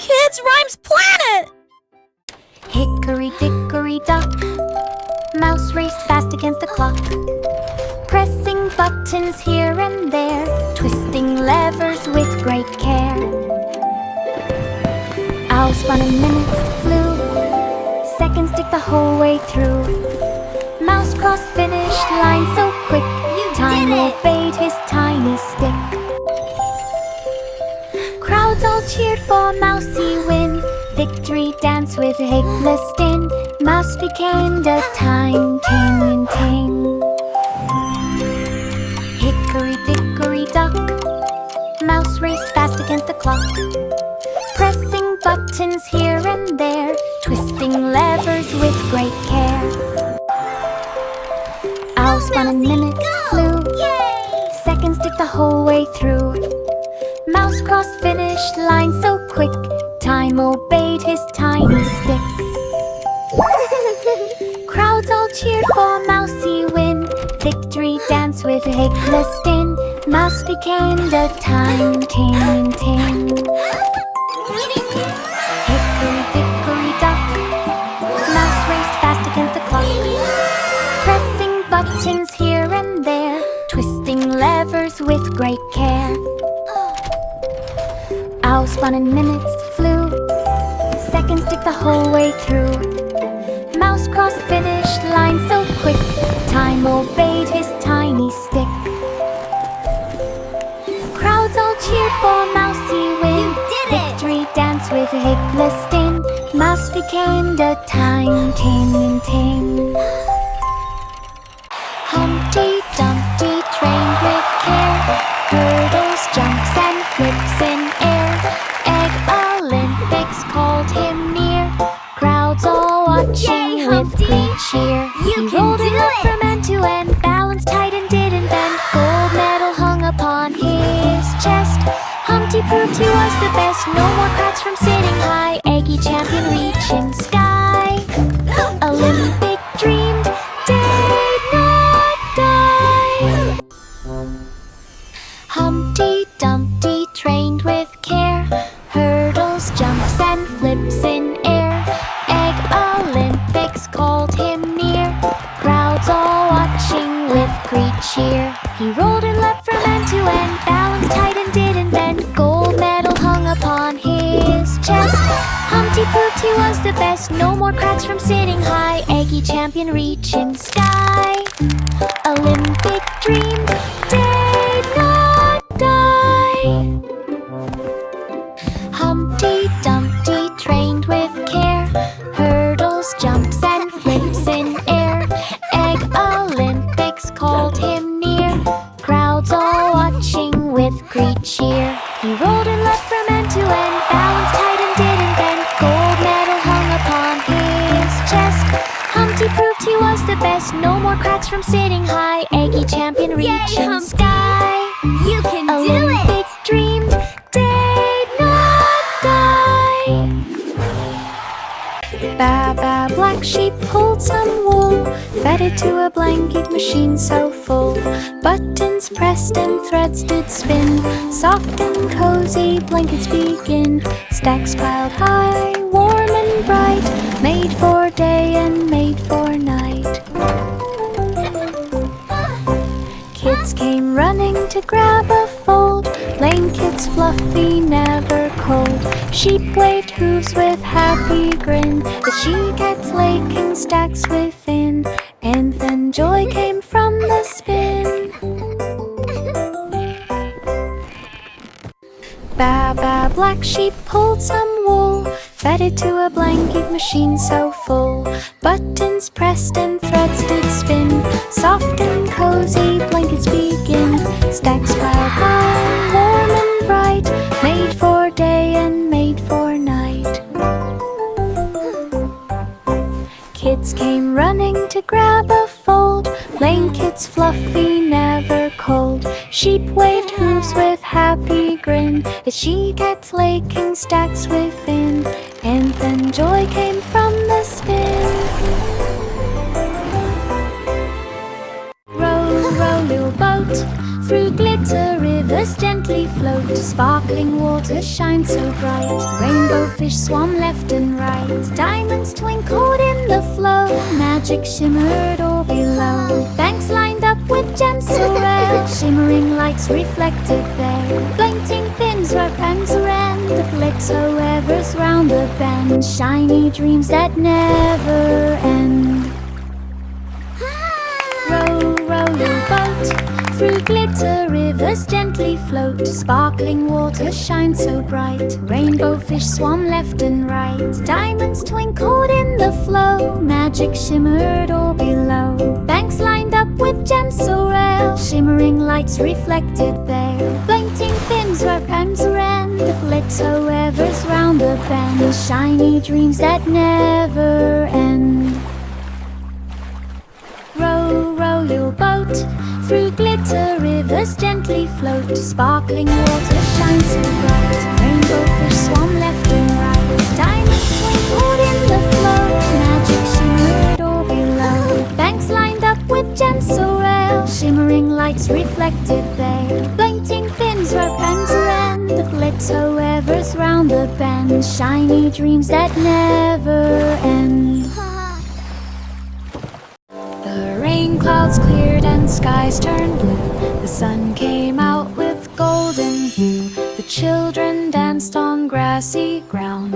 Kids Rhymes Planet! Hickory dickory dock, mouse raced fast against the clock, pressing buttons here and there, twisting levers with great care. Owl spun and minutes flew, seconds ticked the whole way through. Mouse crossed finish line so quick, time obeyed his tiny stick. Crowds all cheered for Mousy win, victory dance with Hickless din. Mouse became the time ting ting. Hickory dickory dock, mouse raced fast against the clock, pressing buttons here and there, twisting levers with great care. Owl spun and minutes flew, seconds ticked the whole way through. Mouse crossed finish line so quick, time obeyed his tiny stick. Crowds all cheered for Mousy win, victory dance with Hickless din. Mouse became the time ting ting. Hickory dickory dock, mouse raced fast against the clock, pressing buttons here and there, twisting levers with great care. Owl spun and minutes flew, seconds ticked the whole way through. Mouse crossed finish line so quick, time obeyed his tiny stick. Crowds all cheered for Mousy win, victory dance with Hickless din. Mouse became the time ting ting. Humpty Dumpty trained with care, hurdles, jumps and flips in air. Egg Olympics called him near, crowds all watching with great cheer. He rolled and leapt from end to end, balanced tight and didn't bend. Gold medal hung upon his chest. Humpty proved he was the best, no more cracks from sitting high. Eggy champion reaching sky, Olympic dreamed, did not die. Humpty Dumpty trained with care, hurdles, jumps and flips in air. Egg Olympics called him near, crowds all watching with great cheer. He rolled and leapt from end to end, balanced tight and didn't bend. Gold medal hung upon his chest. Humpty proved he was the best, no more cracks from sitting high. Eggy champion reaching sky, Olympic dream, did not die. Humpty Dumpty trained with care, hurdles, jumps and flips in air. Egg Olympics called him near, crowds all watching with great cheer. He rolled and leapt from end to end, balanced tight and didn't bend. Gold medal hung upon his chest. Humpty proved he was the best, no more cracks from sitting high. Eggy champion reaching sky, You can Olympic dreamed, did not die. Ba ba black sheep pulled some wool, fed it to a blanket machine so full. Buttons pressed and threads did spin, soft and cozy blankets begin. Stacks piled high, warm and bright, made for day and made for night. Kids came running to grab a fold, blankets fluffy, never cold. Sheep waved hooves with happy grin, the she-cats laking stacks within. And then joy came from the spin. Ba ba black sheep pulled some wool, fed it to a blanket machine so full. Buttons pressed and threads did spin, soft and cozy blankets begin. Stacks piled high, warm and bright, made for day and made for night. Kids came running to grab a fold, blankets fluffy, never cold. Sheep waved hooves with happy grin, the she-cats laking stacks within. And then joy came from the spin. Row, row, little boat, through glitter river rivers gently float, sparkling waters shine so bright. Rainbow fish swam left and right, diamonds twinkled in the flow, magic shimmered all below. Banks lined up with gems so rare, shimmering lights reflected there. Blinking fins where pranks ran, the glitter weavers round the bend, shiny dreams that never end. Row, row your boat, through glitter rivers gently float, sparkling waters shine so bright. Rainbow fish swam left and right, diamonds twinkled in the flow, magic shimmered all below. Banks lined up with gems so rare, shimmering lights reflected there. Blinking fins where prams ran, the glitter weavers round the bend, shiny dreams that never end. Row, row your boat, through glitter rivers gently float, sparkling waters shine so bright. Rainbow fish swam left and right, diamonds twinkled in the flow, magic shimmered all below. Banks lined up with gems so rare, shimmering lights reflected there. Blinking fins where pranks ran, the glitter weavers round the bend, shiny dreams that never end. The rain clouds cleared and skies turned blue. The sun came out with golden hue. The children danced on grassy ground,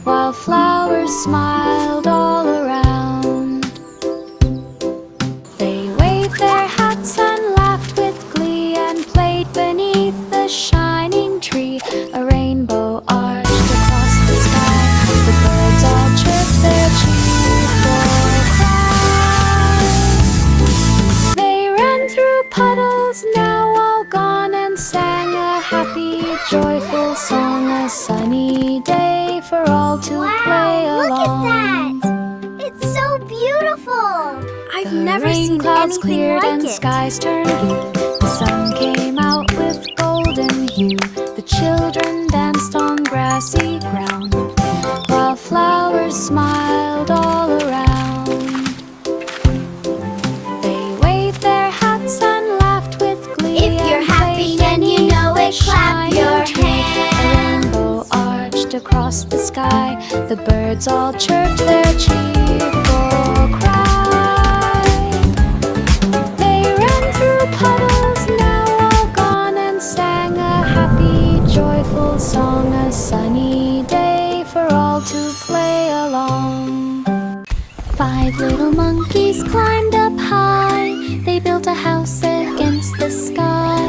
while flowers smiled all around. They waved their hats and laughed with glee, and played beneath the shining tree. A rainbow arched across the sky, the birds all chirped their cheerful cry. They ran through puddles, now all gone, and sang a happy, joyful song. A sunny day for all to play along. Look at that! It's so beautiful! I've never seen clouds anything cleared like and it. skies turned blue. The sun came out with golden hue. The children danced on grassy ground, while flowers smiled all around. They waved their hats and laughed with glee. If you're and happy played and you know it, beneath the clap your shining tree. hands. A rainbow arched across the sky, the birds all chirped their cheerful cry. They ran through puddles, now all gone, and sang a happy, joyful song. A sunny day for all to play along. 5 little monkeys climbed up high, they built a house against the sky.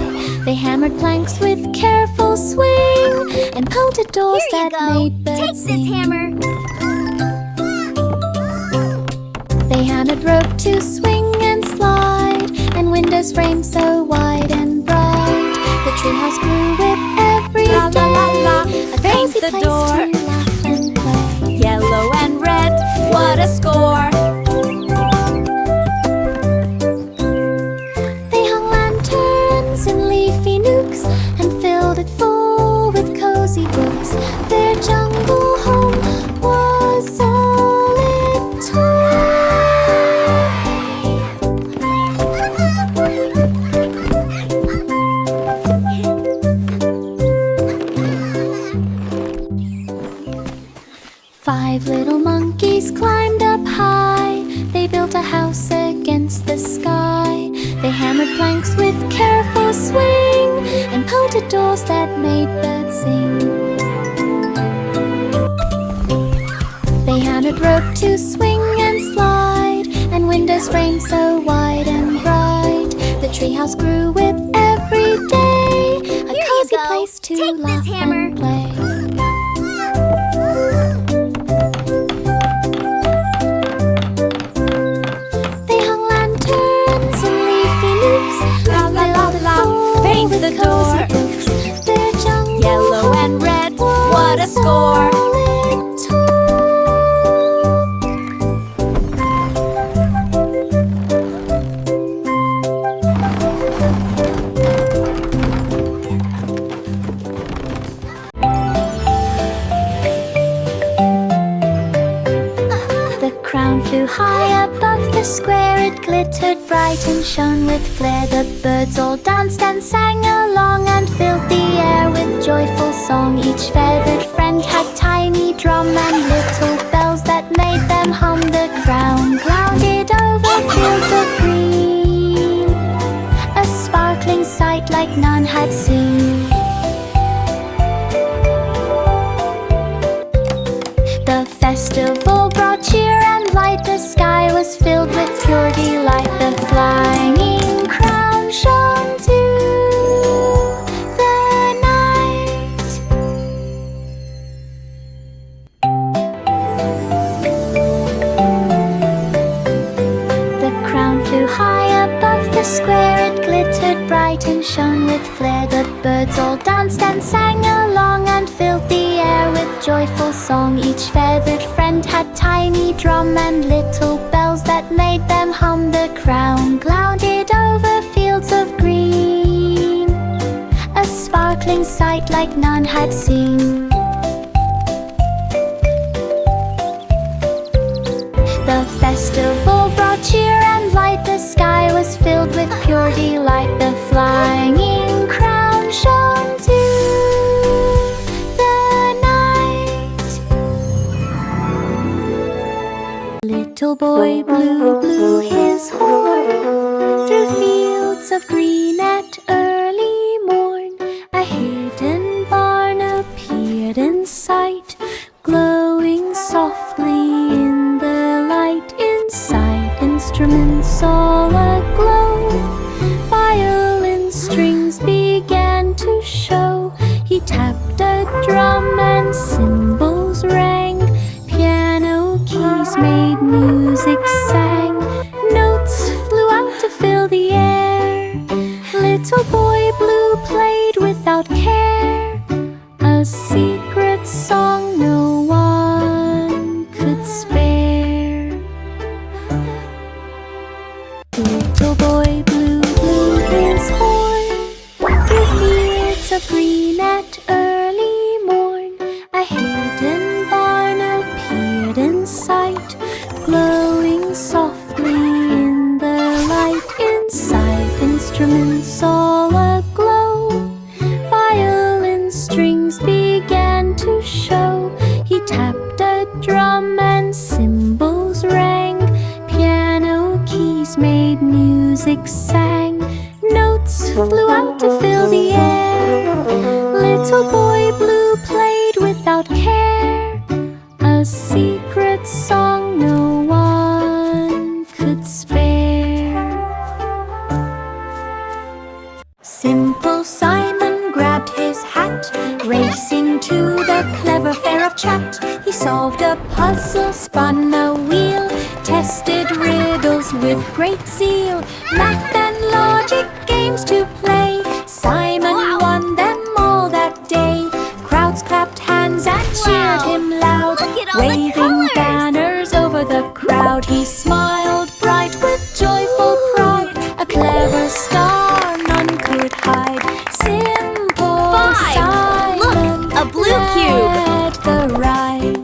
They hammered planks with careful swing, and pointed doors Here you that go. made birds Take this sing. hammer. They hammered rope to swing and slide, and windows framed so wide and bright. The treehouse grew with every La, day. la, la, la. A Paint cozy the place door. to laugh and play. Yellow and red, what a score! They hung lanterns in leafy nooks, and filled it full with cozy books. Their jungle home was all it took. 5 little monkeys climbed up high, they built a house against the sky. They hammered planks with careful swing, and pointed doors that made birds sing. They hammered rope to swing and slide, and windows framed so wide and bright. The treehouse grew with every day, a Here you cozy go. place to Take this laugh hammer. and play. They hung lanterns in leafy nooks, La, la, la, la. Paint the door. Their jungle Yellow and red, what a score! all it took. The crown flew high above above the square, it glittered bright and shone with flair. The birds all danced and sang along and filled the air with joyful song. Each feathered friend had tiny drum and little bells that made them hum. The crown clouded over fields of green, a sparkling sight like none had seen. The festival brought cheer and light. The sky was filled with pure delight. The flying crown shone through the night. The crown flew high above the square. It glittered bright and shone with flair. The birds all danced and sang along and filled the air with joyful song. Each feathered friend had tiny drum and little bells that made them hum. The crown clouded over fields of green, a sparkling sight like none had seen. The festival brought cheer and light. The sky was filled with pure delight. The flying crown shone through the night. Little boy blue blew his horn through fields of green at early morn. A hidden barn appeared in sight, glowing softly in the light. Inside, instruments all aglow, violin strings began to show. He tapped a drum and cymbals rang, piano keys made music sang. Notes flew out to fill the air. Little boy blue played without care, a secret song no one could spare. Little boy blue blew his horn through fields of green at early morn. A hidden barn appeared in sight, glowing softly in the light. Inside, instruments all aglow, violin strings began to show. He tapped a drum and cymbals rang, piano keys made music sang. Notes flew out to fill the air. Little boy blue played without care, a secret song no one could spare. Simple Simon grabbed his hat, racing to the clever fair of chat. He solved a puzzle, spun a wheel, tested riddles with great zeal. Math and logic games to play, Simon won them all that day. Crowds clapped hands and cheered him loud, waving banners over the crowd. He smiled bright with joyful pride, a clever star none could hide. Simple Simon, look, a blue cube. led the ride.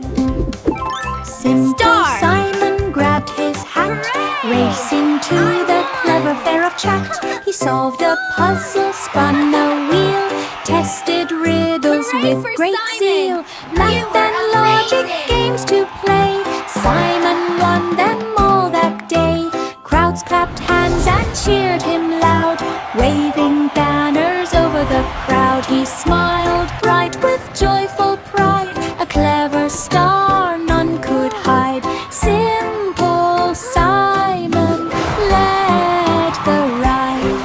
Simple Star. Simon grabbed his hat, racing to the clever fair of chat. He solved a puzzle, spun a wheel, tested riddles with for great Simon. zeal. You Math were and logic amazing. games to play, Simon won them all that day. Crowds clapped hands and cheered him loud, waving banners over the crowd. He smiled bright with joyful pride, a clever star none could hide. Simple Simon led the ride.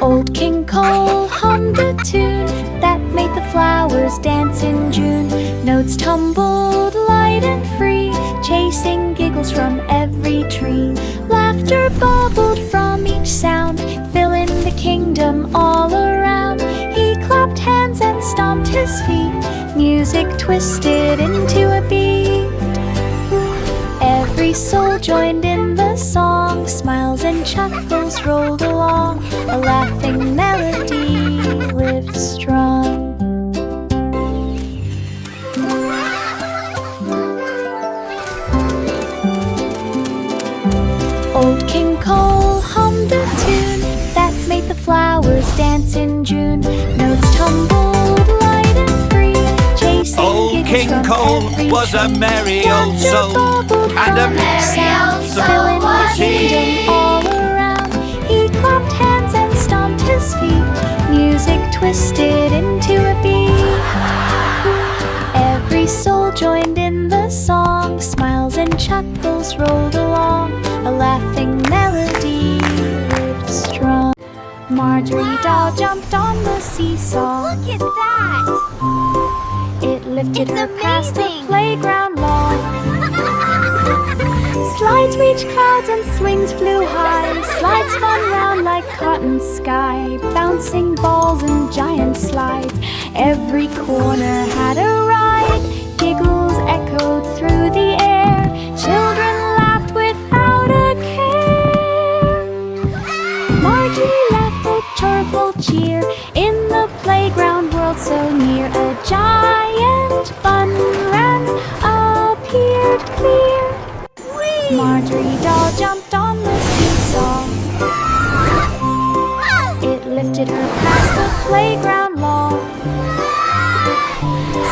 Old King Cole hummed a tune that made the flowers dance in June. Notes tumbled light and free, chasing giggles from every tree. Laughter bubbled from each sound, filling the kingdom all around. He clapped hands and stomped his feet, music twisted into a beat. Every soul joined in the song, smiles and chuckles rolled along. A laughing melody lived strong. Old King Cole hummed a tune that made the flowers dance in June. Notes tumbled light and free, chasing Old King Cole was a merry old soul, and a merry old soul was he. All around, he clapped hands and stomped his feet. Music twisted into a beat. Every soul joined in the song. Smiles and chuckles rolled along. A laughing melody lived strong. Marjorie Doll jumped on the seesaw. Look at that! It lifted It's her past the amazing. playground lawn. Slides reached clouds and swings flew high. Slides spun round like cotton sky. Bouncing balls and giant slides. Every corner had a ride. Giggles echoed through the air. Children laughed without a care. Marjorie left a joyful cheer in the playground world so near. A giant fun run appeared clear. Marjorie Doll jumped on the seesaw. It lifted her past the playground lawn.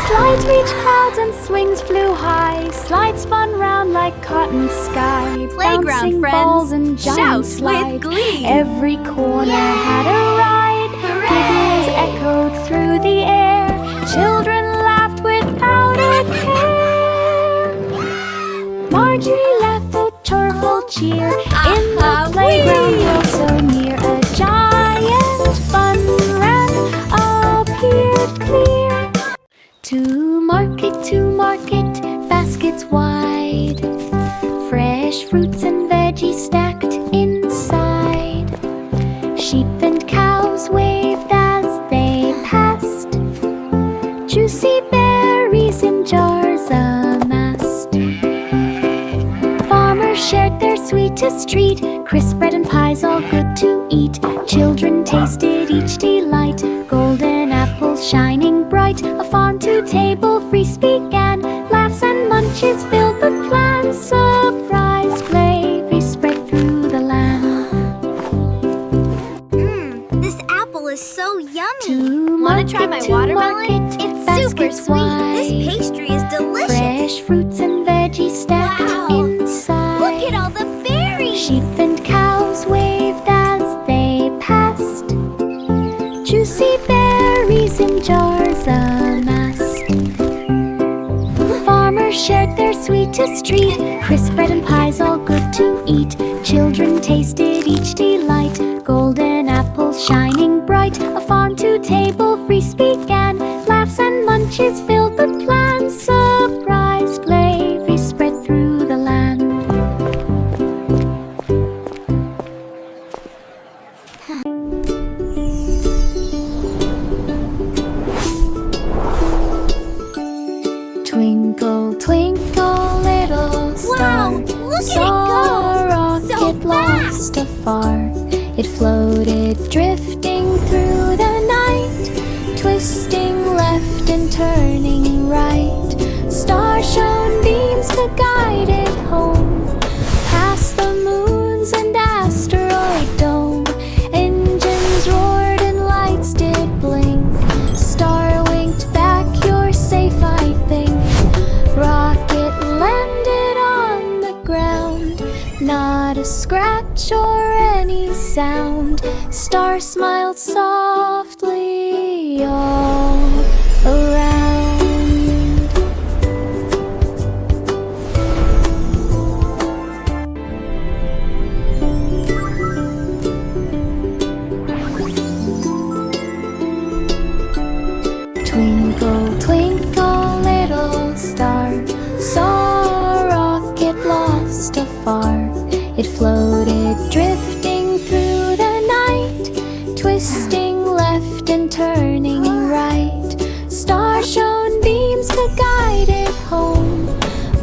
Slides reached clouds and swings flew high. Slides spun round like cotton sky. Playground Bouncing friends, balls and giant shout with slides. glee. Every corner had a ride. Giggles echoed through the air. Children laughed without a care. Marjorie left a joyful cheer in the playground world so near. A giant fun run appeared clear. To market, baskets wide. Fresh fruits and veggies stacked inside. Sheep and cows waved as they passed. Juicy berries in jars amassed. Farmers shared their sweetest treat. Crisp bread and pies all good to eat. Children tasted each delight. Golden apples shining bright. A farm-to-table feast began. Laughs and munches filled the plan. Surprise gravy spread through the land. This apple is so yummy. To Wanna market, try my to watermelon? market, It's super baskets sweet. wide. This pastry is delicious. Fresh fruits and veggies stacked Wow. inside. Look at all the berries. Sheep and cows waved as they passed. Juicy berries in jars amassed. Farmers shared their sweetest treat. Crisp bread and pies all good to eat. Children tasted each delight. Golden apples shining bright. A farm-to-table feast began. Laughs and munches filled the plan. Surprise gravy spread through the land. Twinkle, twinkle, little star. Wow, look at it Saw go. a rocket So lost afar. It floated, drifting through the night, twisting left and turning right. Star-shone beams to guide it home, past the moons and asteroid dome. Engines roared and lights did blink. Star winked back, you're safe, I think. Rocket landed on the ground, not a scratch or any sound. Star smiled softly all around. Twinkle, twinkle, little star. Saw a rocket lost afar. It floated, drifting through the night, twisting left and turning right. Star-shone beams to guide it home,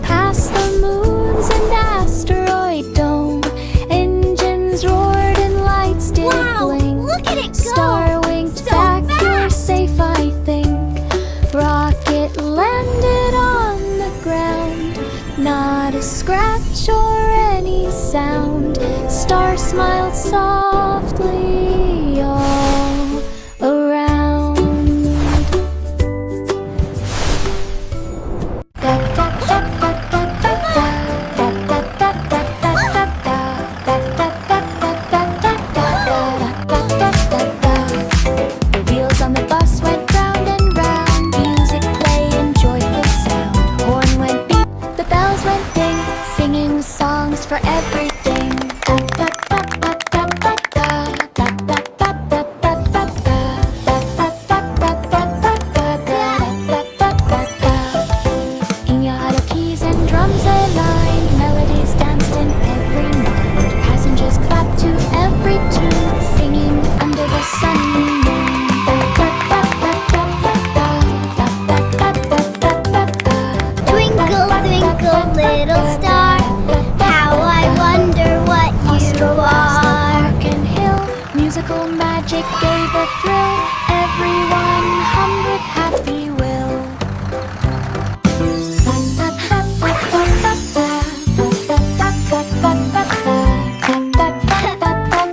past the moons and asteroid dome. Engines roared and lights did Wow, blink. look at it go. Star winked So back, fast. you're safe, I think. Rocket landed on the ground, not a scratch or any sound. Stars smiled softly all around. The wheels on the bus went round and round, music play and joyful sound. Horn went beep, the bells went ding, singing songs for everything. Piñata keys and drums aligned, melodies danced in every mind. Passengers clapped to every tune, singing under the sunny moon. Twinkle, twinkle, little star, how I wonder what you are. Park and hill, musical magic gave a thrill. Everyone hummed with happy will.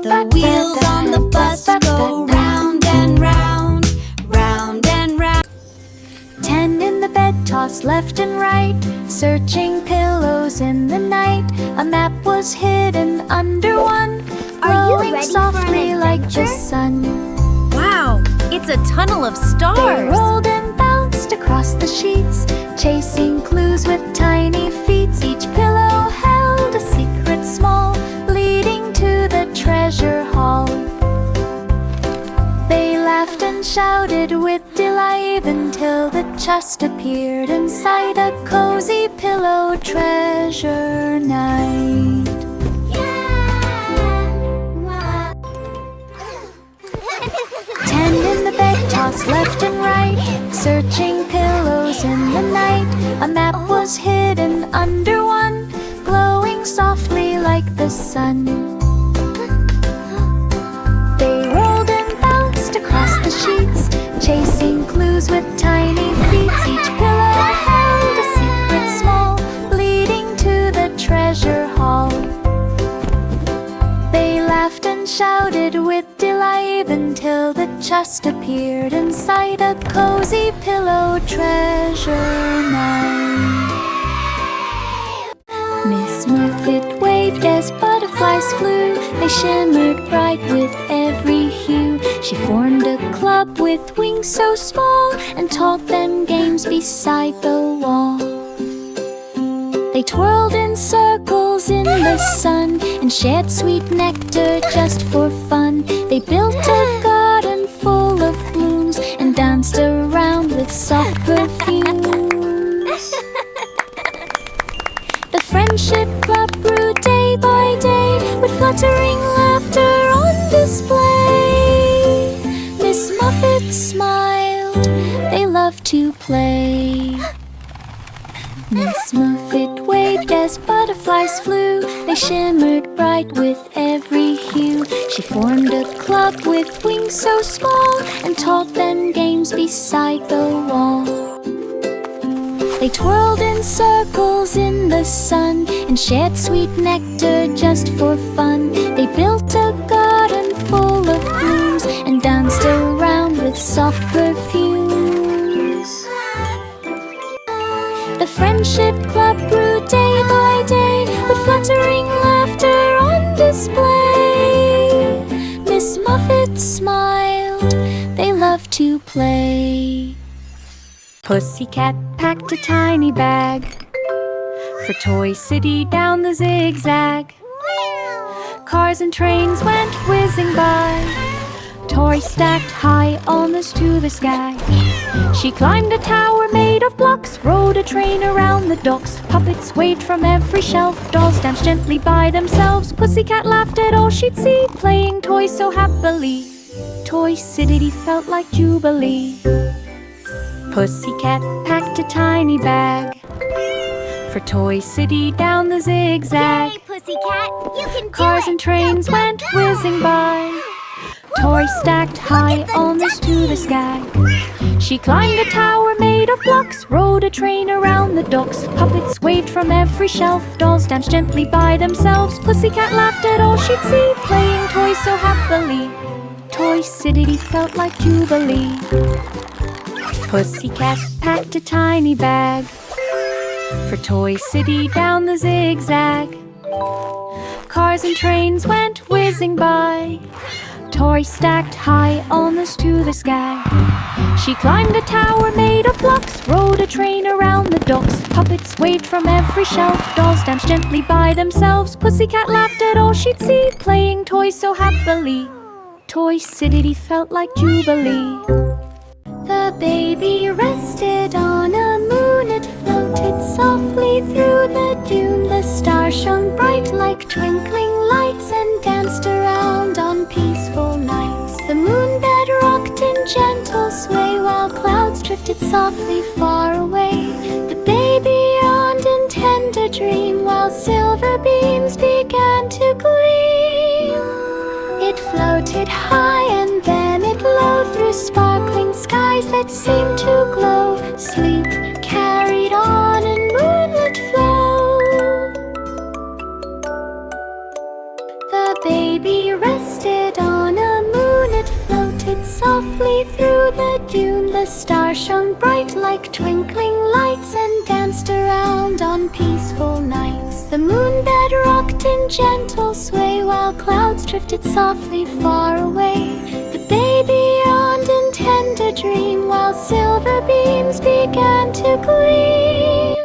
The wheels on the bus go round and round, round and round. 10 in the bed tossed left and right, searching pillows in the night. A map was hidden under one, Are you glowing ready for softly an like the adventure? sun. Wow, it's a tunnel of They stars. rolled and bounced across the sheets, chasing clues with tiny feet. Each pillow held a secret small, leading to the treasure hall. They laughed and shouted with delight until the chest appeared inside a cozy pillow treasure night. 10 in the bed tossed left and right, searching pillows in the night. A map was hidden under one, glowing softly like the sun. They rolled and bounced across the sheets, chasing clues with tiny feet. Each pillow held a secret small, leading to the treasure hall. They laughed and shouted with delight until the chest appeared inside a cozy pillow treasure night. Miss Muffet waved as butterflies flew. They shimmered bright with every hue. She formed a club with wings so small and taught them games beside the wall. They twirled in circles in the sun and shared sweet nectar just for fun. They built a garden full of blooms and danced around with soft perfumes. The Friendship Club grew day by day with fluttering laughter on display. Miss Muffet smiled, they loved to play. Miss Muffet waved as butterflies flew. They shimmered bright with every hue. She formed a club with wings so small and taught them games beside the wall. They twirled in circles in the sun and shared sweet nectar just for fun. They built a garden full of blooms and danced around with soft perfumes. The Friendship Club grew day by day with fluttering laughter on display. Miss Muffet smiled, they loved to play. Pussycat packed a tiny bag for Toy City down the zigzag. Cars and trains went whizzing by, toys stacked high almost to the sky. She climbed a tower made of blocks, rode a train around the docks. Puppets waved from every shelf, dolls danced gently by themselves. Pussycat laughed at all she'd see, playing toys so happily. Toy City felt like jubilee. Pussycat packed a tiny bag for Toy City down the zigzag. Yay, Pussycat, you can do Cars it. and trains Go, go, went go. whizzing by, toys stacked high almost to the sky. She climbed a tower made of blocks, rode a train around the docks. Puppets waved from every shelf, dolls danced gently by themselves. Pussycat laughed at all she'd see, playing toys so happily. Toy City felt like Jubilee. Pussycat packed a tiny bag for Toy City down the zigzag. Cars and trains went whizzing by, toys stacked high almost to the sky. She climbed a tower made of blocks, rode a train around the docks. Puppets waved from every shelf, dolls danced gently by themselves. Pussycat laughed at all she'd see, playing toys so happily. Toy City felt like Jubilee. The baby rested on a moon, it floated softly through the dune. The stars shone bright like twinkling lights and danced around on peaceful nights. The moonbed rocked in gentle sway while clouds drifted softly far away. The baby yawned in tender dream while silver beams began to gleam. It floated high and then it low through sparkling skies that seemed to glow. Sleep carried on in moonlit flow. The baby rested on a moon, it floated softly through the dune. The stars shone bright like twinkling lights and danced around on peaceful nights. The moonbed rocked in gentle sway while clouds drifted softly far away. The baby yawned in tender dream while silver beams began to gleam.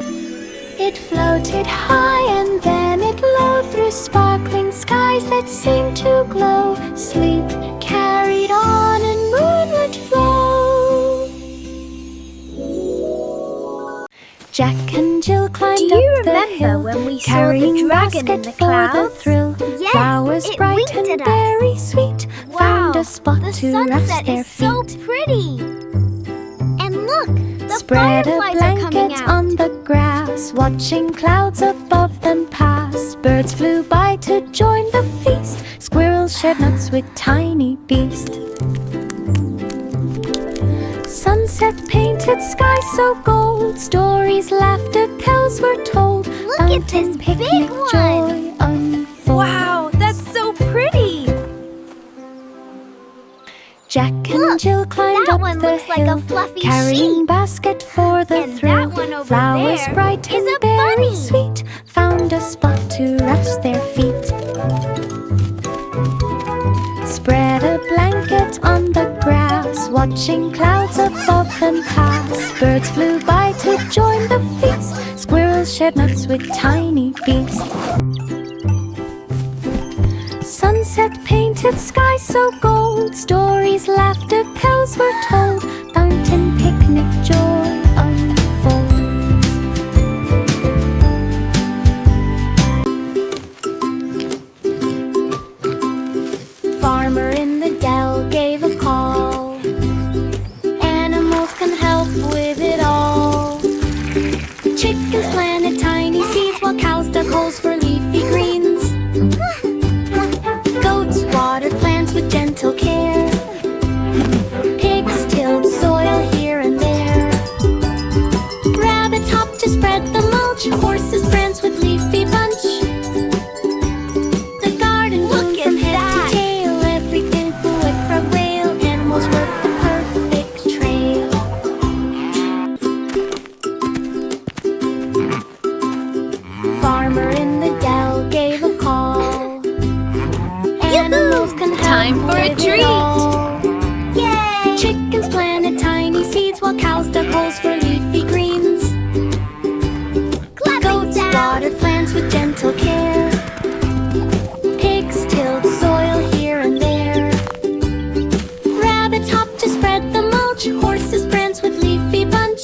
It floated high and then it low through sparkling skies that seemed to glow. Sleep carried on in moonlit flow. Jack and Jill climbed Do you up the remember hill, when we saw the carrying dragon in basket the for the clouds? thrill. Yes, Flowers it bright winked and at us. very sweet, found a spot the to rest sunset their is so feet. pretty. And look, the Spread a fireflies are coming blanket out. on the grass, watching clouds above them pass. Birds flew by to join the feast, squirrels shared nuts with tiny beast. Sunset painted sky so gold, stories, laughter, tales were told. Look at this Fountain, big picnic, one. joy unfold. Wow, that's so pretty. Jack and Look, Jill climbed that up one the looks like hill, a fluffy carrying sheep. basket for the And thrill. that one over Flowers there bright is and a very bunny. sweet, found a spot to rest their feet. Spread a blanket on the grass, watching clouds above them pass. Birds flew by to join the feast, squirrels shared nuts with tiny beast. Sunset painted sky so gold, stories, laughter, tales were told. Fountain, picnic, joy unfold. Farmer in the dell gave a call. Animals can help with it all. Chickens planted tiny seeds while cows dug holes for leafy greens. Goats watered plants with gentle care. Pigs tilled soil here and there. Rabbits hopped to spread the mulch. Horses pranced with leafy bunch. The garden bloomed from head to tail. Everything fluid from rail. Animals worked the perfect trail. Farmer in the dell gave a call. Animals can help Time for a with treat. it all. Yay! Chickens planted tiny seeds while cows dug holes for leafy greens. Goats watered plants with gentle care. Pigs tilled soil here and there. Rabbits hopped to spread the mulch. Horses pranced with leafy bunch.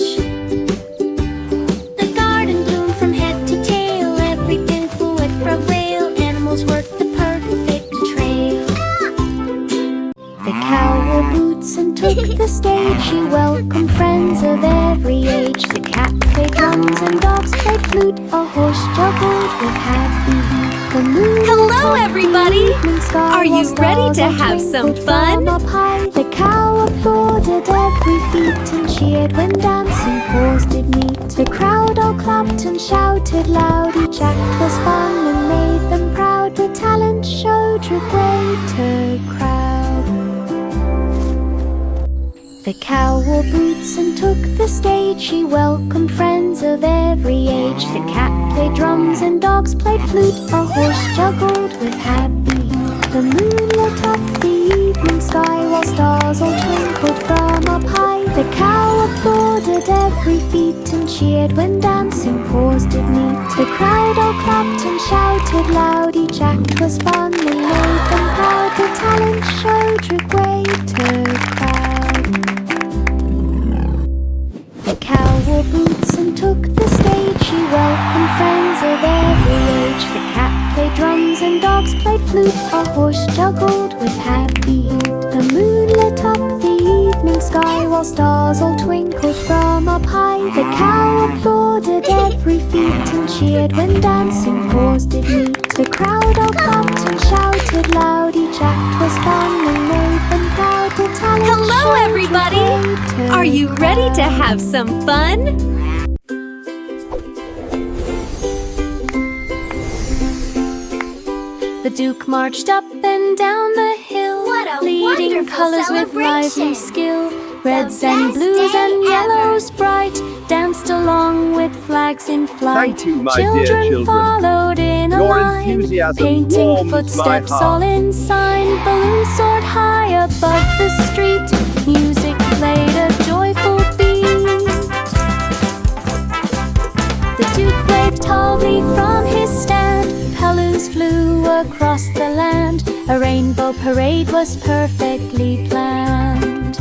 The garden bloomed from head to tail. Everything fluid from rail. Animals worked the perfect trail. The cow wore boots and took the stage. She welcomed friends of every age. The cat played drums and dogs played flute. A horse juggled with happy feet. The moon Hello, everybody! Are you ready to have some fun? Up high, the cow applauded every feat and cheered when dancing paws did meet. The crowd all clapped and shouted loud. Each act was fun and made them proud. The talent showed drew greater crowd. The cow wore boots and took the stage. She welcomed friends of every age. The cat played drums and dogs played flute. A horse juggled with happy. The moon lit up the evening sky while stars all twinkled from up high. The cow applauded every feat and cheered when dancing paws did meet. The crowd all clapped and shouted loud. Each act was fun and made them proud. The talent show drew greater crowd. The cow wore boots and took the stage. She welcomed friends of every age. The cat played drums and dogs played flute. A horse juggled with happy. The moon lit up the evening sky while stars all twinkled from up high. The cow applauded every feat and cheered when dancing paws did meet. The crowd all clapped and shouted loud. Each act was fun and made them proud. The talent Hello, showed everybody! greater Are you ready to crowd. have some fun? The Duke marched up and down the hill, What a leading wonderful colors with lively celebration. skill. Reds The and best blues day and ever. yellows bright danced along with flags in flight. Thank you, my dear children. Followed in a Your line, enthusiasm painting warms my footsteps heart. all in sign. Balloons soared high above the street. Music played a joyful beat. The Duke waved tallly from his stand. Balloons flew across the land. A rainbow parade was perfectly planned.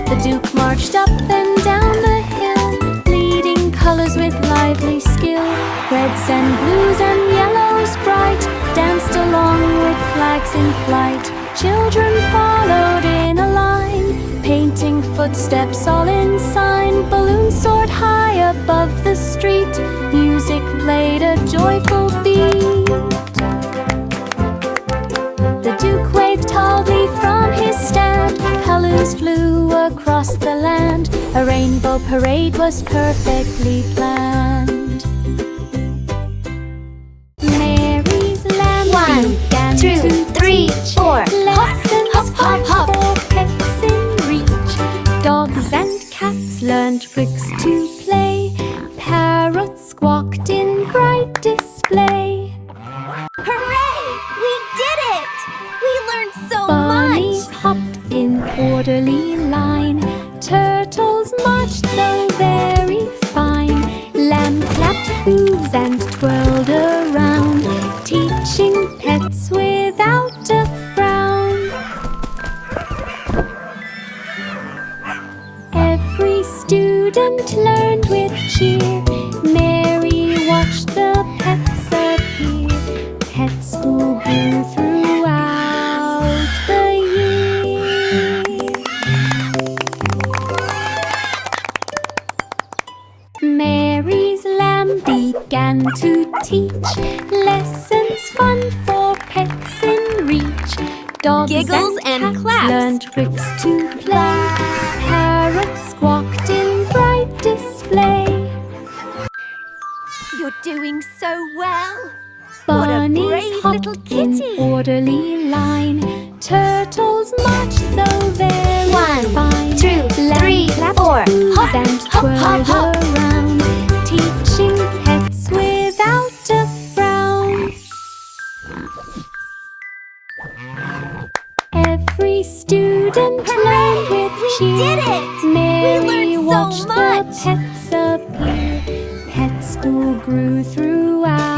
The Duke marched up and down the hill, leading colors with lively skill. Reds and blues and yellows bright danced along with flags in flight. Children followed in a line, painting footsteps all in sign. Balloons soared high above the street. Music played a joyful beat. The Duke waved tallly from his stand. Balloons flew across the land. A rainbow parade was perfectly planned. Mary's lamb began to 3, 4. lessons hop, hop, hop. for pets in reach. Dogs and cats learned tricks to play. Parrots squawked in bright display. Hooray! We did it! We learned so Bunnies much! hopped in orderly line. Turtles marched so very fine. Lamb clapped hooves and twirled around, teaching pets without a frown. Every student learned with cheer. Mary watched the pets appear. Pets who grew throughout the year. Mary's lamb began to teach lessons fun for pets in reach. Dogs Giggles and cats claps. learned tricks to play. Parrots squawked in bright display. You're doing so well! What a Bunnies brave little hopped kitty. in orderly line. Turtles marched so very 1, fine. 2, Lamb 3, clapped 4. hooves Hop, and hop, twirled hop, hop. around, teaching pets without a frown. Every student learned with cheer. did it! Mary learned so watched much. the pets appear. Pets who grew throughout